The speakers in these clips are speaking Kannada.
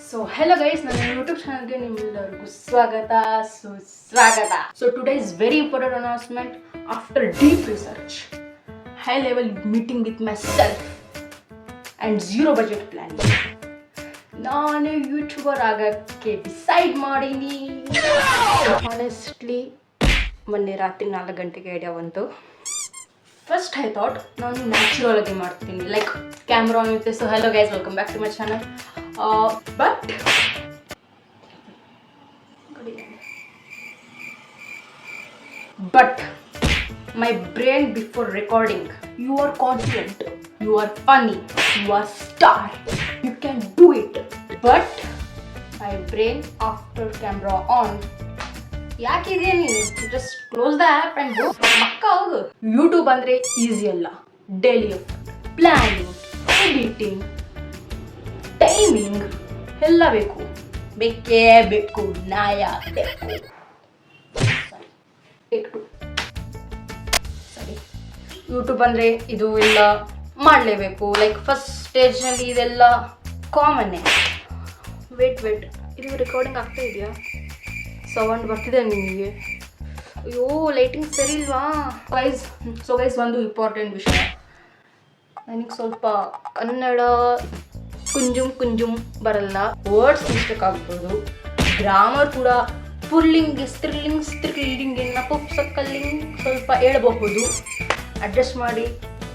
So hello guys, ನನ್ನ YouTube ಚಾನಲ್ಗೆ ನಿಮ್ಮೆಲ್ಲರಿಗೂ ಸುಸ್ವಾಗತ. So today is very important announcement. After deep research, high level meeting with myself and zero budget planning, ನಾನು ಯೂಟ್ಯೂಬರ್ ಆಗಕ್ಕೆ ಡಿಸೈಡ್ ಮಾಡೀನಿ. Honestly, ಮೊನ್ನೆ ರಾತ್ರಿ 4 ಗಂಟೆಗೆ ಐಡಿಯಾ ಬಂತು. ಫಸ್ಟ್ ಐ ಥಾಟ್ ನಾನು ನ್ಯಾಚುರಲ್ ಆಗಿ ಮಾಡ್ತೀನಿ, ಲೈಕ್ ಕ್ಯಾಮ್ರಾ ಆನ್ ಇರುತ್ತೆ. So hello guys, welcome back to my channel. But my brain before recording, you are confident, you are funny, you are star, you can do it. But my brain after camera on, ಯಾಕಿದೆ ನೀನು, just close the app and go ಪಕ್ಕ ಹೋಗು. ಯೂಟ್ಯೂಬ್ ಅಂದರೆ ಈಸಿ ಅಲ್ಲ. ಡೈಲಿ ಪ್ಲ್ಯಾನಿಂಗ್, ಎಡಿಟಿಂಗ್, ಟೈಮಿಂಗ್ ಎಲ್ಲ ಬೇಕೇ ಬೇಕು. ನ್ಯಾಯ ಬೇಕು. ಸರಿ, ಯೂಟ್ಯೂಬ್ ಅಂದರೆ ಇದು ಎಲ್ಲ ಮಾಡಲೇಬೇಕು. ಲೈಕ್ ಫಸ್ಟ್ ಸ್ಟೇಜ್ನಲ್ಲಿ ಇದೆಲ್ಲ ಕಾಮನ್ನೇ. ವೇಟ್ ಇದು ರೆಕಾರ್ಡಿಂಗ್ ಆಗ್ತಾ ಇದೆಯಾ? ಸೌಂಡ್ ಬರ್ತಿದೆ ನಿಮಗೆ? ಅಯ್ಯೋ, ಲೈಟಿಂಗ್ ಸರಿ ಇಲ್ವಾ ಗೈಸ್? ಗೈಸ್, ಒಂದು ಇಂಪಾರ್ಟೆಂಟ್ ವಿಷಯ. ನನಗೆ ಸ್ವಲ್ಪ ಕನ್ನಡ ಕುಂಜುಮ್ ಬರಲ್ಲ. ವರ್ಡ್ಸ್ ಮಿಸ್ಟೇಕ್ ಆಗ್ಬೋದು. ಗ್ರಾಮರ್ ಕೂಡ ಪುಲ್ಲಿಂಗ್, ಸ್ತ್ರೀಲಿಂಗ್, ನಪುಂಸಕಲಿಂಗ್ ಸ್ವಲ್ಪ ಹೇಳ್ಬಹುದು. ಅಡ್ಜಸ್ಟ್ ಮಾಡಿ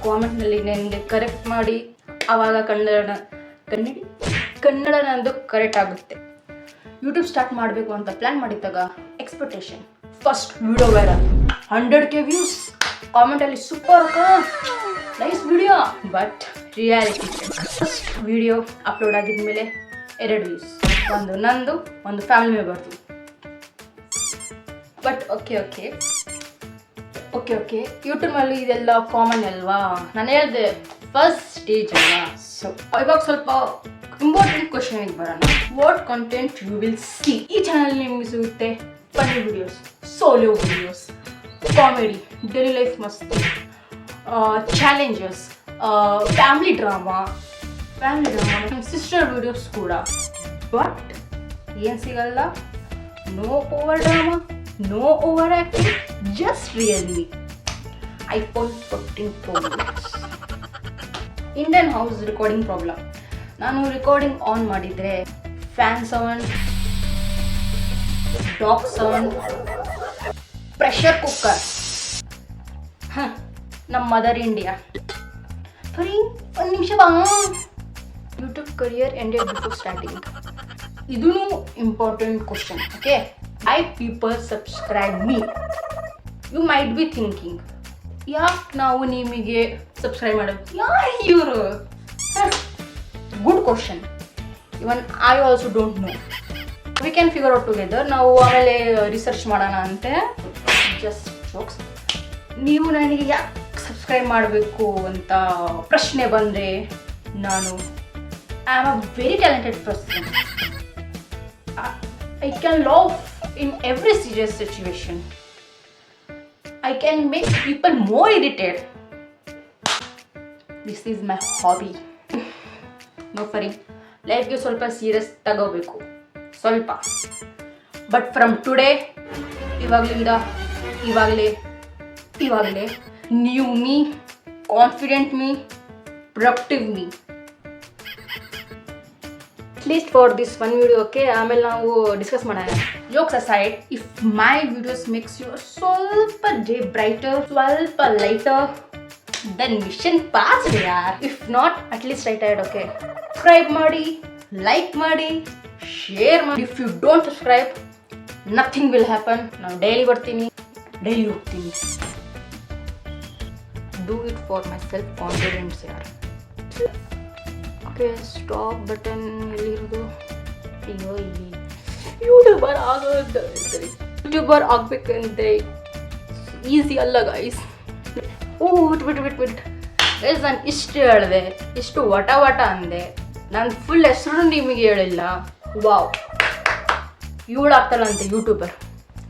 ಕಾಮೆಂಟ್ನಲ್ಲಿ ನನಗೆ ಕರೆಕ್ಟ್ ಮಾಡಿ. ಆವಾಗ ಕನ್ನಡ ನಂದು ಕರೆಕ್ಟ್ ಆಗುತ್ತೆ. ಯೂಟ್ಯೂಬ್ ಸ್ಟಾರ್ಟ್ ಮಾಡಬೇಕು ಅಂತ ಪ್ಲ್ಯಾನ್ ಮಾಡಿದ್ದಾಗ expectation, first video viral, 100K views, ಕಾಮೆಂಟಲ್ಲಿ super nice video. But reality, first video upload ಆಗಿದ್ಮೇಲೆ 2 ವ್ಯೂಸ್, ಒಂದು ನಂದು, ಒಂದು ಫ್ಯಾಮಿಲಿ ಮೆಂಬರ್ದು. ಬಟ್ ಓಕೆ ಯೂಟ್ಯೂಬಲ್ಲಿ ಇದೆಲ್ಲ ಕಾಮನ್ ಅಲ್ವಾ? ನಾನು ಹೇಳಿದೆ ಫಸ್ಟ್ ಸ್ಟೇಜ್ ಅಲ್ವಾ. ಸೊ ಇವಾಗ ಸ್ವಲ್ಪ ಇಂಪಾರ್ಟೆಂಟ್ ಕ್ವಶನ್ಗೆ ಬರೋಣ. What content you will see? ಈ ಚಾನಲ್ ನಿಮಗೆ ಸಿಗುತ್ತೆ funny videos, solo videos, comedy, daily life ಮಸ್ತಿ, challenges, family drama, sister videos ಕೂಡ. ಬಟ್ ಏನು ಸಿಗಲ್ಲ? No over drama, no over acting, just real me. iPhone 14 Pro Max. Indian house recording problem. ನಾನು ರೆಕಾರ್ಡಿಂಗ್ ಆನ್ ಮಾಡಿದರೆ fan sound, dog sound, pressure cooker, ನಮ್ಮ ಮದರ್ ಇಂಡಿಯಾ. ಬರೀ 1 ನಿಮಿಷ ಬಾ. YouTube career ended before starting. ಇದೂ important question. Okay, I people subscribe me. You might be thinking, ಯಾಕೆ ನಾವು ನಿಮಗೆ ಸಬ್ಸ್ಕ್ರೈಬ್ ಮಾಡೋದು? ಯಾರು ಇವರು? Good question. Even I also don't know. We can figure out together. ನಾವು ಆಮೇಲೆ ರಿಸರ್ಚ್ ಮಾಡೋಣ ಅಂತೆ. Just jokes. ನೀವು ನನಗೆ ಯಾಕೆ ಸಬ್ಸ್ಕ್ರೈಬ್ ಮಾಡಬೇಕು ಅಂತ ಪ್ರಶ್ನೆ ಬಂದರೆ, ನಾನು I am a very talented person. I can love in every serious situation. I can make people more irritated. This is my hobby. No funny. ಲೈಫ್ಗೆ ಸ್ವಲ್ಪ ಸೀರಿಯಸ್ ತಗೋಬೇಕು, ಸ್ವಲ್ಪ. ಬಟ್ ಫ್ರಮ್ ಟುಡೇ, ಇವಾಗಲೇ new me, confident me, productive me. At least for this one video. Okay, ಆಮೇಲೆ ನಾವು ಡಿಸ್ಕಸ್ ಮಾಡೋಣ. Jokes aside, if my videos makes you ಸ್ವಲ್ಪ ಡೇ ಬ್ರೈಟರ್, ಸ್ವಲ್ಪ ಲೈಟರ್, ದೆನ್ ಮಿಷನ್ ಪಾಸ್ ಯಾರ್. If not, at least right aid. Okay, subscribe ಮಾಡಿ, ಲೈಕ್ ಮಾಡಿ, ಶೇರ್ ಮಾಡಿ. If you don't subscribe, nothing will happen. ನಾನು ಡೈಲಿ ಬರ್ತೀನಿ, ಡೈಲಿ ಹೋಗ್ತೀನಿ. Do it for my self confidence ಯಾರ್. ಓಕೆ, ಸ್ಟಾಪ್ ಬಟನ್ ಎಲ್ಲಿರೋದು? ಅಯ್ಯೋ, ಇಲ್ಲಿ ಯೂಟ್ಯೂಬರ್ ಯೂಟ್ಯೂಬರ್ ಆಗಬೇಕಂದ್ರೆ ಈಸಿ ಅಲ್ಲ ಗೈಸ್. ಬಿಟ್ ಗೈಸ್, ನಾನು ಇಷ್ಟು ಹೇಳಿದೆ, ಇಷ್ಟು ವಟ ಅಂದೆ. ನಾನು ಫುಲ್ ಹೆಸರು ನಿಮಗೆ ಹೇಳಿಲ್ಲ. ವಾವ್, ಇವಳು ಆಗ್ತಾಳಂತೆ ಯೂಟ್ಯೂಬರ್.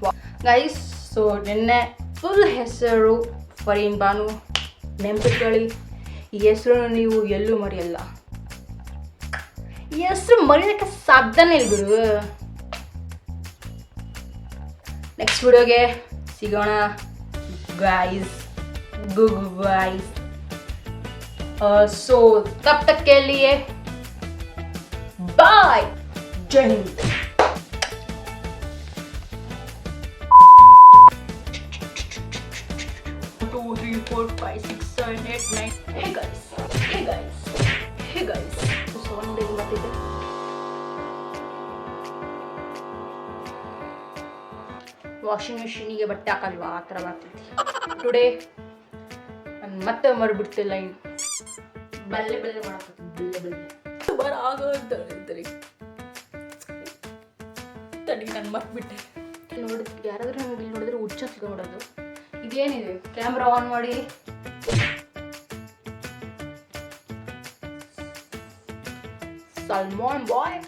Wow guys. ಸೊ ನಿನ್ನೆ ಫುಲ್ ಹೆಸರು ಫರೀನ್ ಬಾನು. ನೆನಪಿಟ್ಕೊಳ್ಳಿ, ಈ ಹೆಸರು ನೀವು ಎಲ್ಲೂ ಮರೆಯಲ್ಲ. ಹೆಸರು ಮರೆಯೋದಕ್ಕೆ ಸಾಧ್ಯನೇ ಇಲ್ಲ ಗುರು. ನೆಕ್ಸ್ಟ್ ವಿಡಿಯೋಗೆ ಸಿಗೋಣ गाइस गाइस सो तब तक के लिए बाय. जय Hind. Two, three, four, five, six, seven, eight, nine. Hey guys, hey guys, hey guys. So one day ಬರ್ತಿದ್ದೆ. ವಾಷಿಂಗ್ ಮಿಷಿನಿಗೆ ಬಟ್ಟೆ ಹಾಕಲ್ವಾ ಆ ಥರ ಬರ್ತಿದ್ದೆ. ಟುಡೇ ನಾನು ಮತ್ತೆ ಮರ್ಬಿಡ್ತಿಲ್ಲ. ಇನ್ನು ಬಲ್ಲೆ ಬಲ್ಲೆ ಮಾಡಕ್ಕೆ ಬರ ಆಗೋದ್ರೆ ತಡಿ ನಾನು ಮರ್ಬಿಟ್ಟೆ. ನೋಡಿ ಯಾರಾದ್ರೂ ನನಗೆ ಇಲ್ಲಿ ನೋಡಿದ್ರೆ ಹುಚ್ಚ ನೋಡೋದು. ಇದೇನಿದೆ ಕ್ಯಾಮ್ರಾ ಆನ್ ಮಾಡಿ. ಸಲ್ಮಾನ್ ಬಾಯ್.